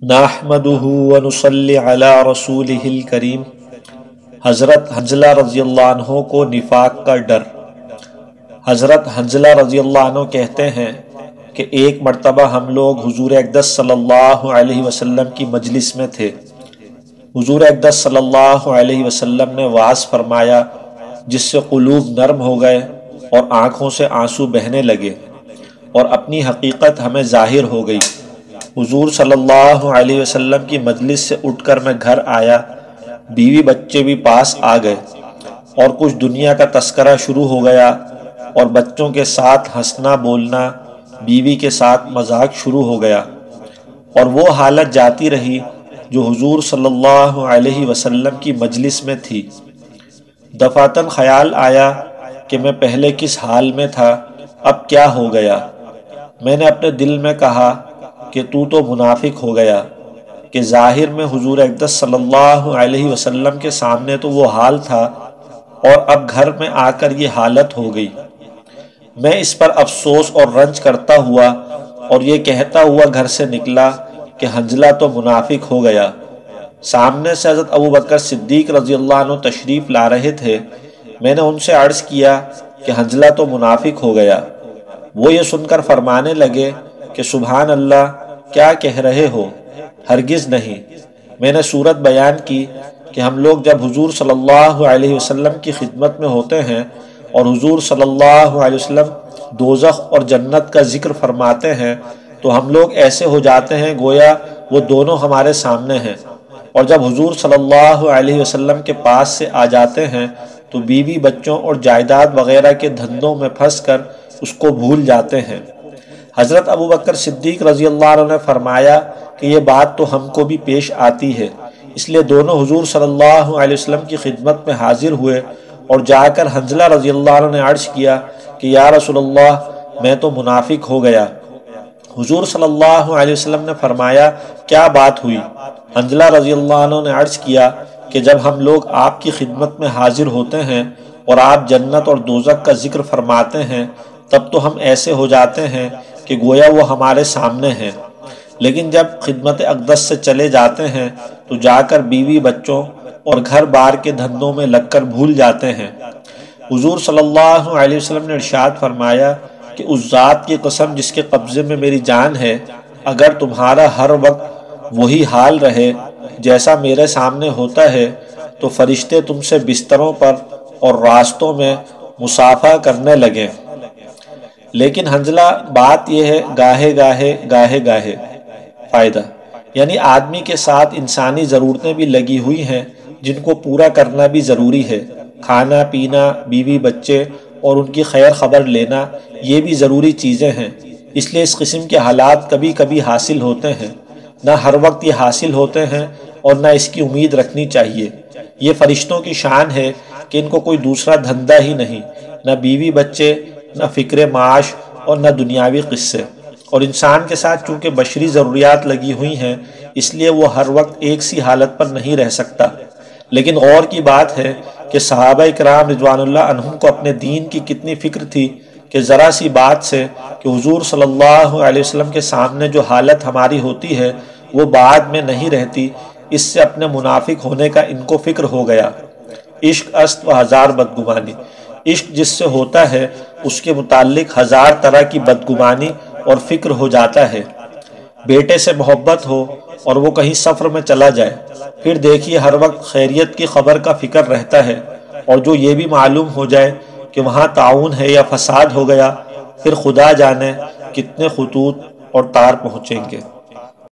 نحمدہ ونصلی علی رسولہ الکریم۔ حضرت حنظلہ رضی اللہ عنہ کو نفاق کا ڈر۔ حضرت حنظلہ رضی اللہ عنہ کہتے ہیں کہ ایک مرتبہ ہم لوگ حضور اقدس صلی اللہ علیہ وسلم کی مجلس میں تھے۔ حضور اقدس صلی اللہ علیہ وسلم نے وعظ فرمایا جس سے قلوب نرم ہو گئے اور آنکھوں سے آنسو بہنے لگے اور اپنی حقیقت ہمیں ظاہر ہو گئی۔ حضور صلی اللہ علیہ وسلم کی مجلس سے اٹھ کر میں گھر آیا، بیوی بچے بھی پاس آ گئے اور کچھ دنیا کا تذکرہ شروع ہو گیا اور بچوں کے ساتھ ہنسنا بولنا، بیوی کے ساتھ مذاق شروع ہو گیا، اور وہ حالت جاتی رہی جو حضور صلی اللہ علیہ وسلم کی مجلس میں تھی۔ دفعتاً خیال آیا کہ میں پہلے کس حال میں تھا، اب کیا ہو گیا؟ میں نے اپنے دل میں کہا کہ تو منافق ہو گیا کہ ظاہر میں حضور اقدس صلی اللہ علیہ وسلم کے سامنے تو وہ حال تھا اور اب گھر میں آ کر یہ حالت ہو گئی۔ میں اس پر افسوس اور رنج کرتا ہوا اور یہ کہتا ہوا گھر سے نکلا کہ حنظلہ تو منافق ہو گیا۔ سامنے سے حضرت ابوبکر صدیق رضی اللہ عنہ تشریف لا رہے تھے۔ میں نے ان سے عرض کیا کہ حنظلہ تو منافق ہو گیا۔ وہ یہ سن کر فرمانے لگے کہ سبحان اللہ، کیا کہہ رہے ہو؟ ہرگز نہیں۔ میں نے صورت بیان کی کہ ہم لوگ جب حضور صلی اللہ علیہ وسلم کی خدمت میں ہوتے ہیں اور حضور صلی اللہ علیہ وسلم دوزخ اور جنت کا ذکر فرماتے ہیں تو ہم لوگ ایسے ہو جاتے ہیں گویا وہ دونوں ہمارے سامنے ہیں، اور جب حضور صلی اللہ علیہ وسلم کے پاس سے آ جاتے ہیں تو بیوی بچوں اور جائیداد وغیرہ کے دھندوں میں پھنس کر اس کو بھول جاتے ہیں۔ حضرت ابوبکر صدیق رضی اللہ عنہ نے فرمایا کہ یہ بات تو ہم کو بھی پیش آتی ہے، اس لیے دونوں حضور صلی اللہ علیہ وسلم کی خدمت میں حاضر ہوئے اور جا کر حنظلہ رضی اللہ عنہ نے عرض کیا کہ یا رسول اللہ، میں تو منافق ہو گیا۔ حضور صلی اللہ علیہ وسلم نے فرمایا کیا بات ہوئی؟ حنظلہ رضی اللہ عنہ نے عرض کیا کہ جب ہم لوگ آپ کی خدمت میں حاضر ہوتے ہیں اور آپ جنت اور دوزخ کا ذکر فرماتے ہیں تب تو ہم ایسے ہو جاتے ہیں کہ گویا وہ ہمارے سامنے ہیں، لیکن جب خدمت اقدس سے چلے جاتے ہیں تو جا کر بیوی بچوں اور گھر بار کے دھندوں میں لگ کر بھول جاتے ہیں۔ حضور صلی اللہ علیہ وسلم نے ارشاد فرمایا کہ اس ذات کی قسم جس کے قبضے میں میری جان ہے، اگر تمہارا ہر وقت وہی حال رہے جیسا میرے سامنے ہوتا ہے تو فرشتے تم سے بستروں پر اور راستوں میں مصافحہ کرنے لگیں۔ لیکن حنظلہ بات یہ ہے گاہے گاہے فائدہ، یعنی آدمی کے ساتھ انسانی ضرورتیں بھی لگی ہوئی ہیں جن کو پورا کرنا بھی ضروری ہے۔ کھانا پینا، بیوی بچے اور ان کی خیر خبر لینا، یہ بھی ضروری چیزیں ہیں، اس لیے اس قسم کے حالات کبھی کبھی حاصل ہوتے ہیں، نہ ہر وقت یہ حاصل ہوتے ہیں اور نہ اس کی امید رکھنی چاہیے۔ یہ فرشتوں کی شان ہے کہ ان کو کوئی دوسرا دھندا ہی نہیں، نہ بیوی بچے، نہ فکر معاش اور نہ دنیاوی قصے، اور انسان کے ساتھ چونکہ بشری ضروریات لگی ہوئی ہیں اس لیے وہ ہر وقت ایک سی حالت پر نہیں رہ سکتا۔ لیکن غور کی بات ہے کہ صحابہ کرام رضوان اللہ عنہم کو اپنے دین کی کتنی فکر تھی کہ ذرا سی بات سے کہ حضور صلی اللہ علیہ وسلم کے سامنے جو حالت ہماری ہوتی ہے وہ بعد میں نہیں رہتی، اس سے اپنے منافق ہونے کا ان کو فکر ہو گیا۔ عشق است و ہزار بدگمانی، عشق جس سے ہوتا ہے اس کے متعلق ہزار طرح کی بدگمانی اور فکر ہو جاتا ہے۔ بیٹے سے محبت ہو اور وہ کہیں سفر میں چلا جائے، پھر دیکھیے ہر وقت خیریت کی خبر کا فکر رہتا ہے، اور جو یہ بھی معلوم ہو جائے کہ وہاں تعاون ہے یا فساد ہو گیا، پھر خدا جانے کتنے خطوط اور تار پہنچیں گے۔